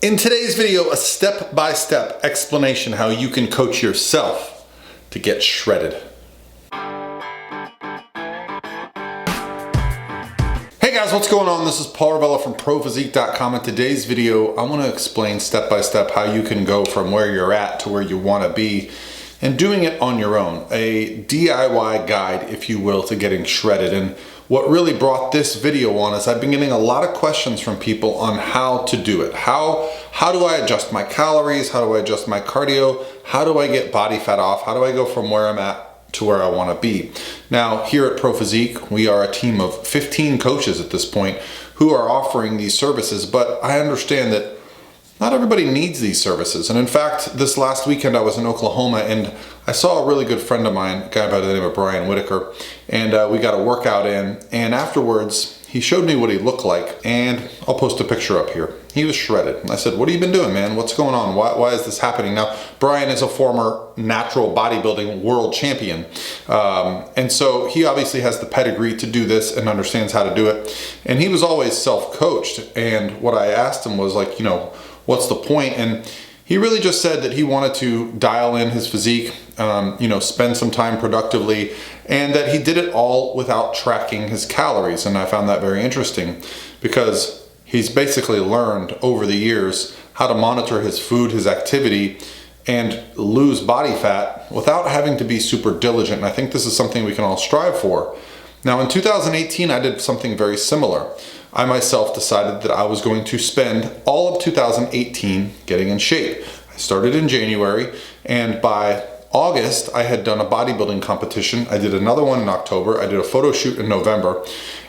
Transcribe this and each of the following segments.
In today's video, a step-by-step explanation how you can coach yourself to get shredded. Hey guys, what's going on? This is Paul Ravella from ProPhysique.com. In today's video, I want to explain step-by-step how you can go from where you're at to where you want to be and doing it on your own. A DIY guide, if you will, to getting shredded. And what really brought this video on is I've been getting a lot of questions from people on how to do it. How do I adjust my calories? How do I adjust my cardio? How do I get body fat off? How do I go from where I'm at to where I want to be? Now, here at ProPhysique, we are a team of 15 coaches at this point who are offering these services, but I understand that not everybody needs these services. And in fact, this last weekend I was in Oklahoma and I saw a really good friend of mine, a guy by the name of Brian Whitaker, and we got a workout in, and afterwards he showed me what he looked like, and I'll post a picture up here. He was shredded. And I said, what have you been doing, man? What's going on? Why is this happening? Now, Brian is a former natural bodybuilding world champion. And so he obviously has the pedigree to do this and understands how to do it. And he was always self-coached. And what I asked him was like, what's the point? And he really just said that he wanted to dial in his physique, spend some time productively, and that he did it all without tracking his calories. And I found that very interesting because he's basically learned over the years how to monitor his food, his activity, and lose body fat without having to be super diligent. And I think this is something we can all strive for. Now, in 2018, I did something very similar. I myself decided that I was going to spend all of 2018 getting in shape. I started in January, and by August, I had done a bodybuilding competition. I did another one in October. I did a photo shoot in November.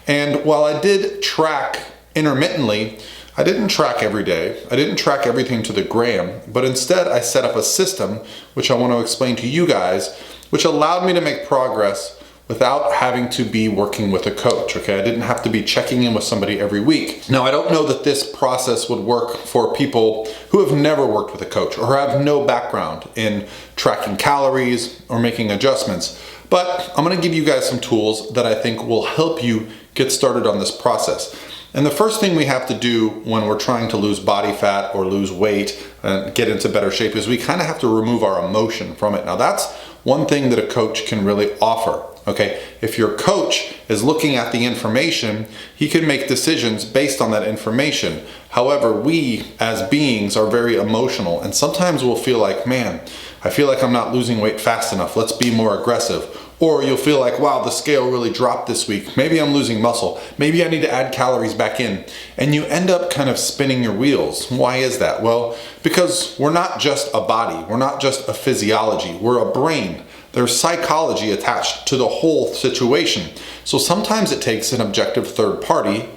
And while I did track intermittently, I didn't track every day. I didn't track everything to the gram, but instead I set up a system, which I want to explain to you guys, which allowed me to make progress without having to be working with a coach, okay? I didn't have to be checking in with somebody every week. Now, I don't know that this process would work for people who have never worked with a coach or have no background in tracking calories or making adjustments, but I'm gonna give you guys some tools that I think will help you get started on this process. And the first thing we have to do when we're trying to lose body fat or lose weight and get into better shape is we kind of have to remove our emotion from it. Now, that's one thing that a coach can really offer. Okay, if your coach is looking at the information, he can make decisions based on that information. However, we as beings are very emotional, and sometimes we'll feel like, man, I feel like I'm not losing weight fast enough. Let's be more aggressive. Or you'll feel like, wow, the scale really dropped this week. Maybe I'm losing muscle. Maybe I need to add calories back in. And you end up kind of spinning your wheels. Why is that? Well, because we're not just a body. We're not just a physiology. We're a brain. There's psychology attached to the whole situation. So sometimes it takes an objective third party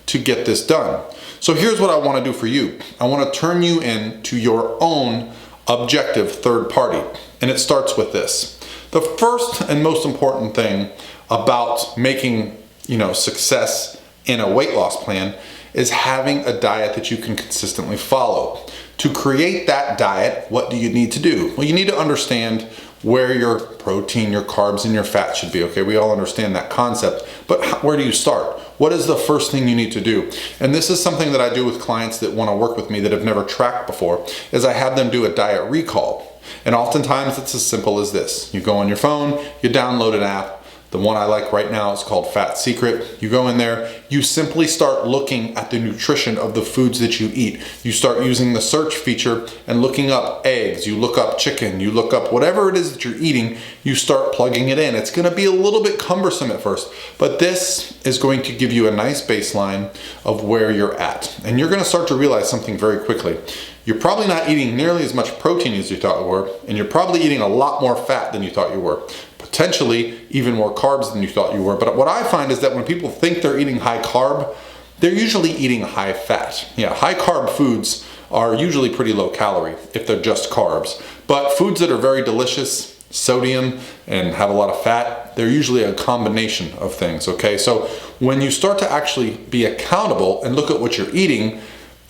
to get this done. So here's what I want to do for you. I want to turn you into your own objective third party. And it starts with this. The first and most important thing about making, success in a weight loss plan is having a diet that you can consistently follow. To create that diet, what do you need to do? Well, you need to understand where your protein, your carbs, and your fat should be, okay? We all understand that concept, but where do you start? What is the first thing you need to do? And this is something that I do with clients that want to work with me that have never tracked before, is I have them do a diet recall. And oftentimes it's as simple as this. You go on your phone, you download an app. The one I like right now is called Fat Secret. You go in there, you simply start looking at the nutrition of the foods that you eat. You start using the search feature and looking up eggs, you look up chicken, you look up whatever it is that you're eating, you start plugging it in. It's gonna be a little bit cumbersome at first, but this is going to give you a nice baseline of where you're at. And you're gonna start to realize something very quickly. You're probably not eating nearly as much protein as you thought you were, and you're probably eating a lot more fat than you thought you were. Potentially even more carbs than you thought you were. But what I find is that when people think they're eating high carb, they're usually eating high fat. Yeah, high carb foods are usually pretty low calorie if they're just carbs. But foods that are very delicious, sodium, and have a lot of fat, they're usually a combination of things, okay? So when you start to actually be accountable and look at what you're eating,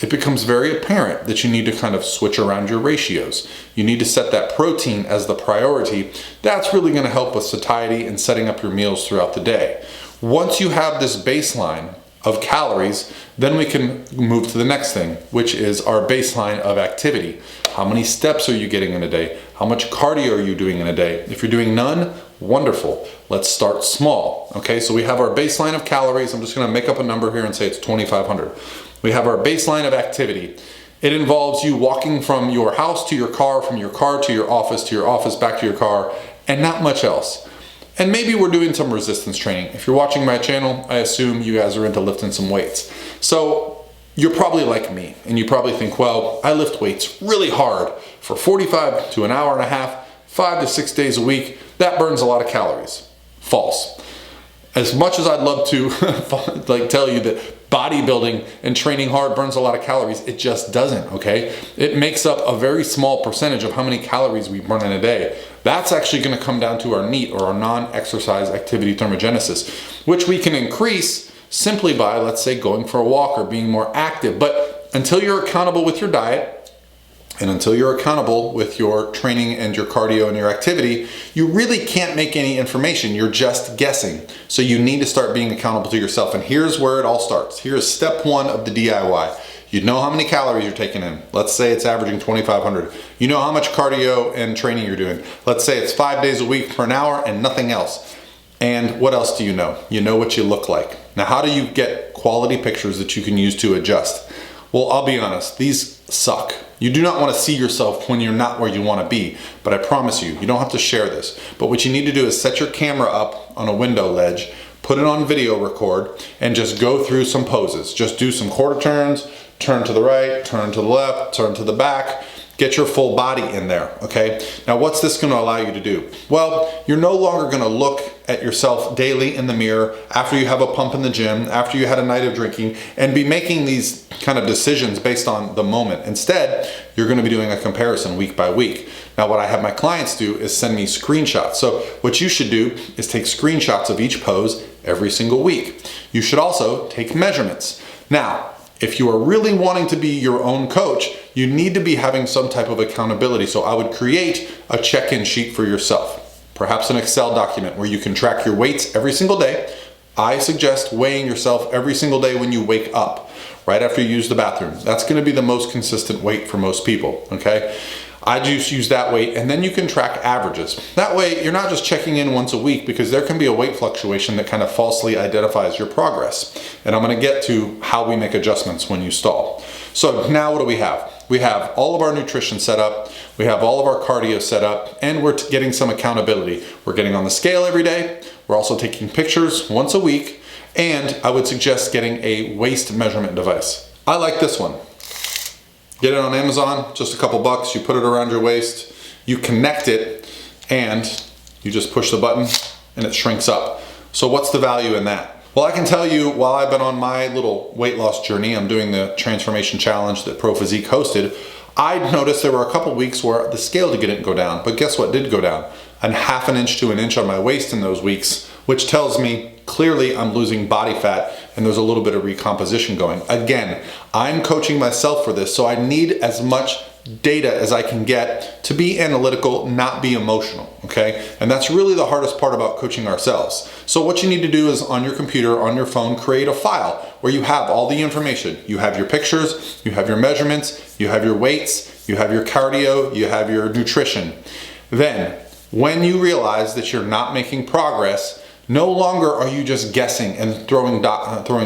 it becomes very apparent that you need to kind of switch around your ratios. You need to set that protein as the priority. That's really going to help with satiety and setting up your meals throughout the day. Once you have this baseline of calories, then we can move to the next thing, which is our baseline of activity. How many steps are you getting in a day? How much cardio are you doing in a day? If you're doing none, wonderful. Let's start small. Okay, so we have our baseline of calories. I'm just gonna make up a number here and say it's 2,500. We have our baseline of activity. It involves you walking from your house to your car to your office, back to your car, and not much else. And maybe we're doing some resistance training. If you're watching my channel, I assume you guys are into lifting some weights. So you're probably like me, and you probably think, well, I lift weights really hard for 45 to an hour and a half, 5 to 6 days a week. That burns a lot of calories. False. As much as I'd love to tell you that bodybuilding and training hard burns a lot of calories, it just doesn't, okay? It makes up a very small percentage of how many calories we burn in a day. That's actually gonna come down to our NEAT, or our non-exercise activity thermogenesis, which we can increase simply by, let's say, going for a walk or being more active. But until you're accountable with your diet, and until you're accountable with your training and your cardio and your activity, you really can't make any information. You're just guessing. So you need to start being accountable to yourself. And here's where it all starts. Here's step one of the DIY. You know how many calories you're taking in. Let's say it's averaging 2,500. You know how much cardio and training you're doing. Let's say it's 5 days a week for an hour and nothing else. And what else do you know? You know what you look like. Now, how do you get quality pictures that you can use to adjust? Well, I'll be honest, these suck. You do not want to see yourself when you're not where you want to be, but I promise you, you don't have to share this. But what you need to do is set your camera up on a window ledge, put it on video record, and just go through some poses. Just do some quarter turns, turn to the right, turn to the left, turn to the back. Get your full body in there, okay? Now, what's this gonna allow you to do? Well, you're no longer gonna look at yourself daily in the mirror after you have a pump in the gym, after you had a night of drinking, and be making these kind of decisions based on the moment. Instead, you're gonna be doing a comparison week by week. Now, what I have my clients do is send me screenshots. So what you should do is take screenshots of each pose every single week. You should also take measurements. Now, if you are really wanting to be your own coach, you need to be having some type of accountability. So I would create a check-in sheet for yourself, perhaps an Excel document where you can track your weights every single day. I suggest weighing yourself every single day when you wake up, right after you use the bathroom. That's gonna be the most consistent weight for most people, okay? I just use that weight, and then you can track averages. That way, you're not just checking in once a week, because there can be a weight fluctuation that kind of falsely identifies your progress. And I'm gonna get to how we make adjustments when you stall. So now what do we have? We have all of our nutrition set up, we have all of our cardio set up, and we're getting some accountability. We're getting on the scale every day, we're also taking pictures once a week, and I would suggest getting a waist measurement device. I like this one. Get it on Amazon, just a couple bucks. You put it around your waist, you connect it, and you just push the button and it shrinks up. So what's the value in that? Well, I can tell you, while I've been on my little weight loss journey, I'm doing the transformation challenge that Pro Physique hosted, I noticed there were a couple weeks where the scale didn't go down, but guess what did go down? A half an inch to an inch on my waist in those weeks, which tells me clearly I'm losing body fat and there's a little bit of recomposition going. Again, I'm coaching myself for this, so I need as much data as I can get to be analytical, not be emotional, okay? And that's really the hardest part about coaching ourselves. So what you need to do is, on your computer, on your phone, create a file where you have all the information. You have your pictures, you have your measurements, you have your weights, you have your cardio, you have your nutrition. Then, when you realize that you're not making progress, no longer are you just guessing and throwing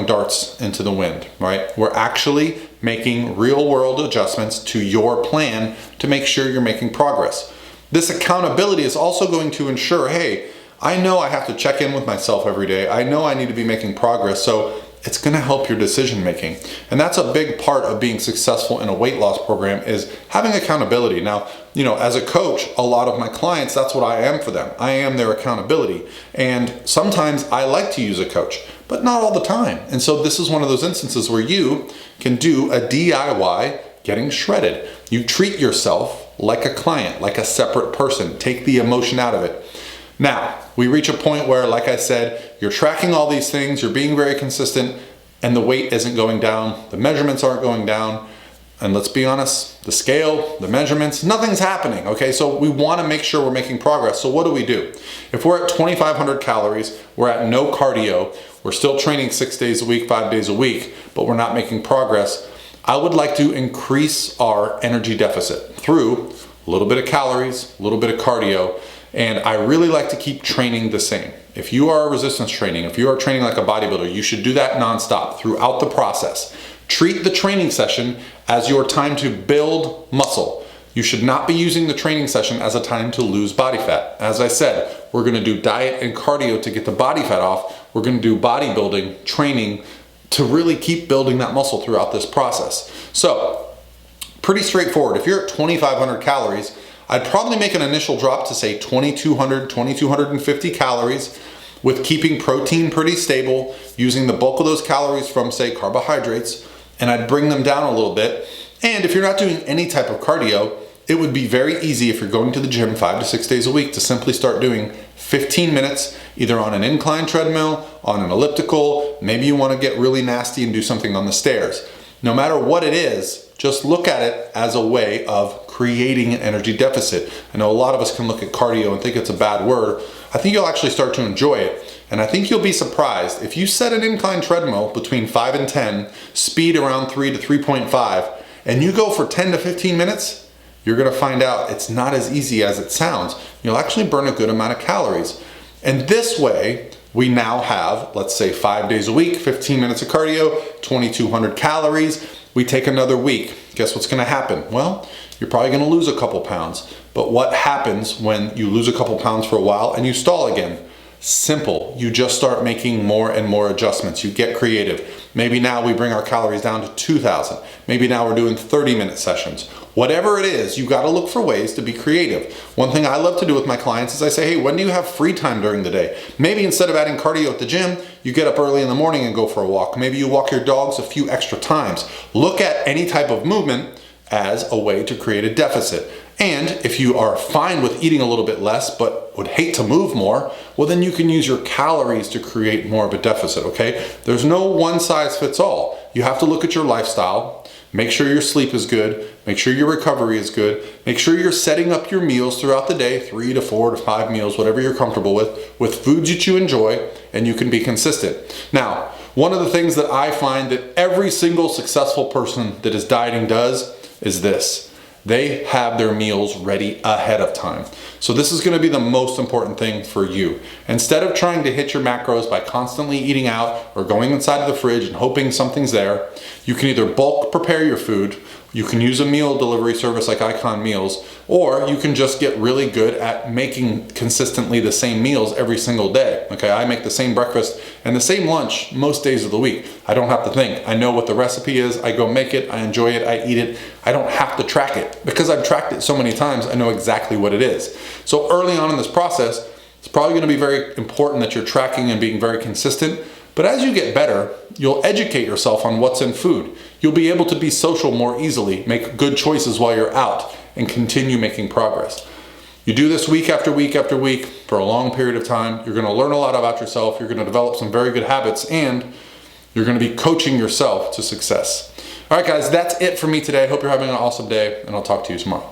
darts into the wind, right? We're actually making real world adjustments to your plan to make sure you're making progress. This accountability is also going to ensure, hey, I know I have to check in with myself every day. I know I need to be making progress, so it's gonna help your decision making. And that's a big part of being successful in a weight loss program, is having accountability. Now, you know, as a coach, a lot of my clients, that's what I am for them. I am their accountability. And sometimes I like to use a coach, but not all the time. And so this is one of those instances where you can do a DIY getting shredded. You treat yourself like a client, like a separate person. Take the emotion out of it. Now, we reach a point where, like I said, you're tracking all these things, you're being very consistent, and the weight isn't going down, the measurements aren't going down. And let's be honest, the scale, the measurements, nothing's happening, okay? So we wanna make sure we're making progress. So what do? If we're at 2,500 calories, we're at no cardio, we're still training 6 days a week, 5 days a week, but we're not making progress, I would like to increase our energy deficit through a little bit of calories, a little bit of cardio, and I really like to keep training the same. If you are resistance training, if you are training like a bodybuilder, you should do that nonstop throughout the process. Treat the training session as your time to build muscle. You should not be using the training session as a time to lose body fat. As I said, we're gonna do diet and cardio to get the body fat off. We're gonna do bodybuilding training to really keep building that muscle throughout this process. So, pretty straightforward. If you're at 2,500 calories, I'd probably make an initial drop to say 2,200, 2,250 calories with keeping protein pretty stable, using the bulk of those calories from say carbohydrates, and I'd bring them down a little bit. And if you're not doing any type of cardio, it would be very easy if you're going to the gym 5 to 6 days a week to simply start doing 15 minutes, either on an incline treadmill, on an elliptical, maybe you wanna get really nasty and do something on the stairs. No matter what it is, just look at it as a way of creating an energy deficit. I know a lot of us can look at cardio and think it's a bad word. I think you'll actually start to enjoy it. And I think you'll be surprised. If you set an incline treadmill between 5 and 10, speed around 3 to 3.5, and you go for 10 to 15 minutes, you're gonna find out it's not as easy as it sounds. You'll actually burn a good amount of calories. And this way, we now have, let's say 5 days a week, 15 minutes of cardio, 2,200 calories. We take another week. Guess what's gonna happen? Well, you're probably gonna lose a couple pounds. But what happens when you lose a couple pounds for a while and you stall again? Simple. You just start making more and more adjustments. You get creative. Maybe now we bring our calories down to 2,000. Maybe now we're doing 30-minute sessions. Whatever it is, you got to look for ways to be creative. One thing I love to do with my clients is I say, hey, when do you have free time during the day? Maybe instead of adding cardio at the gym, you get up early in the morning and go for a walk. Maybe you walk your dogs a few extra times. Look at any type of movement as a way to create a deficit. And if you are fine with eating a little bit less but would hate to move more, well then you can use your calories to create more of a deficit, okay? There's no one size fits all. You have to look at your lifestyle, make sure your sleep is good, make sure your recovery is good, make sure you're setting up your meals throughout the day, 3 to 4 to 5 meals, whatever you're comfortable with foods that you enjoy, and you can be consistent. Now, one of the things that I find that every single successful person that is dieting does is this. They have their meals ready ahead of time. So this is gonna be the most important thing for you. Instead of trying to hit your macros by constantly eating out or going inside of the fridge and hoping something's there, you can either bulk prepare your food, you can use a meal delivery service like Icon Meals, or you can just get really good at making consistently the same meals every single day. Okay, I make the same breakfast and the same lunch most days of the week. I don't have to think. I know what the recipe is, I go make it, I enjoy it, I eat it. I don't have to track it. Because I've tracked it so many times, I know exactly what it is. So early on in this process, it's probably gonna be very important that you're tracking and being very consistent. But as you get better, you'll educate yourself on what's in food. You'll be able to be social more easily, make good choices while you're out, and continue making progress. You do this week after week after week for a long period of time. You're gonna learn a lot about yourself. You're gonna develop some very good habits, and you're gonna be coaching yourself to success. All right, guys, that's it for me today. Hope you're having an awesome day, and I'll talk to you tomorrow.